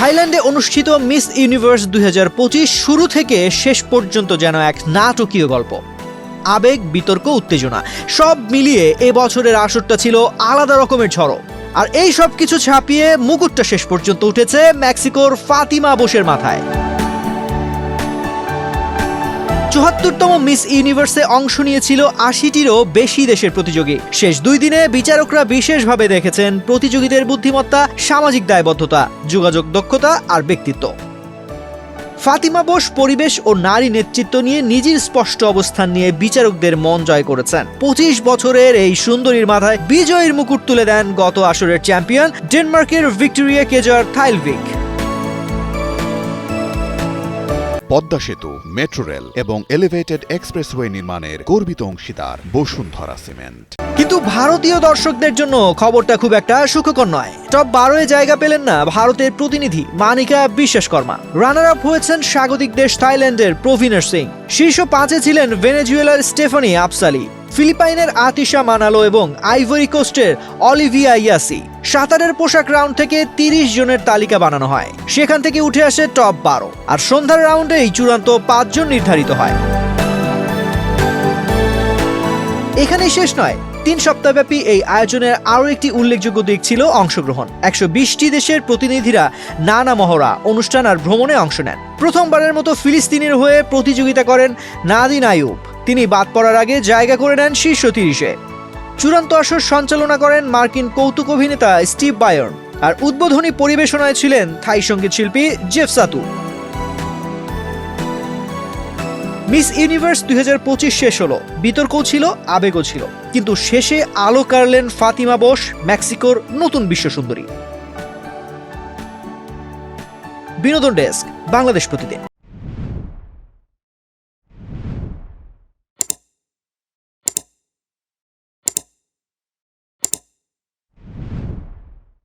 থাইল্যান্ডে অনুষ্ঠিত miss universe 2025 শুরু থেকে শেষ পর্যন্ত যেন এক নাটকীয় গল্প। আবেগ, বিতর্ক, উত্তেজনা সব মিলিয়ে এবছরের আসরটা ছিল আলাদা রকমের ঝড়ো। আর এই সব কিছু ছাপিয়ে মুকুটটা শেষ পর্যন্ত উঠেছে মেক্সিকোর ফাতিমা বোসের মাথায়। ৭৪তম মিস ইউনিভার্সে অংশ নিয়েছিল ৮০টিরও বেশি দেশের প্রতিযোগী। শেষ ২ দিনে বিচারকরা বিশেষভাবে দেখেছেন প্রতিযোগীদের বুদ্ধিমত্তা, সামাজিক দায়বদ্ধতা, যোগাযোগ দক্ষতা আর ব্যক্তিত্ব। ফাতিমা বোস পরিবেশ ও নারী নেতৃত্ব নিয়ে নিজের স্পষ্ট অবস্থান নিয়ে বিচারকদের মন জয় করেছেন। ২৫ বছরের এই সুন্দরীর মাথায় বিজয়ীর মুকুট তুলে দেন গত আসরের চ্যাম্পিয়ন ডেনমার্কের ভিক্টোরিয়া কেজার থাইলভিক। পদ্মা সেতু, মেট্রো রেল এবং এলিভেটেড এক্সপ্রেসওয়ে নির্মাণের গর্বিত অংশীদার বসুন্ধরা সিমেন্ট। কিন্তু ভারতীয় দর্শকদের জন্য খবরটা খুব একটা সুখকর নয়। টপ 12-এ জায়গা পেলেন না ভারতের প্রতিনিধি মানিকা বিশ্বাসকর্মা। রানার আপ হয়েছেন স্বাগতিক দেশ থাইল্যান্ডের প্রভিনার সিং। শীর্ষ 5-এ ছিলেন ভেনেজুয়েলার স্টেফানি আপসালি, ফিলিপাইনের আতিশা মানালো এবং আইভরি কোস্টের অলিভিয়া ইয়াসি। সাঁতারের পোশাক রাউন্ড থেকে 30 জনের তালিকা বানানো হয়, সেখান থেকে উঠে আসে টপ 12, আর সন্ধ্যার রাউন্ডেই চূড়ান্ত 5 জন নির্ধারিত হয়। এখানেই শেষ নয়, 3 সপ্তাহব্যাপী এই আয়োজনের আরও একটি উল্লেখযোগ্য দিক ছিল অংশগ্রহণ। 120টি দেশের প্রতিনিধিরা নানা মহড়া, অনুষ্ঠান আর ভ্রমণে অংশ নেন। প্রথমবারের মতো ফিলিস্তিনের হয়ে প্রতিযোগিতা করেন নাদিন আইয়ুব। তিনি বাদ পড়ার আগে জায়গা করে নেন শীর্ষ 30-এ। চূড়ান্ত আসর সঞ্চালনা করেন মার্কিন কৌতুক অভিনেতা স্টিভ বায়র্ন, আর উদ্বোধনী পরিবেশনায় ছিলেন থাই সঙ্গীত শিল্পী জেফ সাতু। মিস ইউনিভার্স 2025 শেষ হলো, বিতর্কও ছিল, আবেগও ছিল, কিন্তু শেষে আলো কাড়লেন ফাতিমা বোস, মেক্সিকোর নতুন বিশ্বসুন্দরী। বিনোদন ডেস্ক, বাংলাদেশ প্রতিদিন।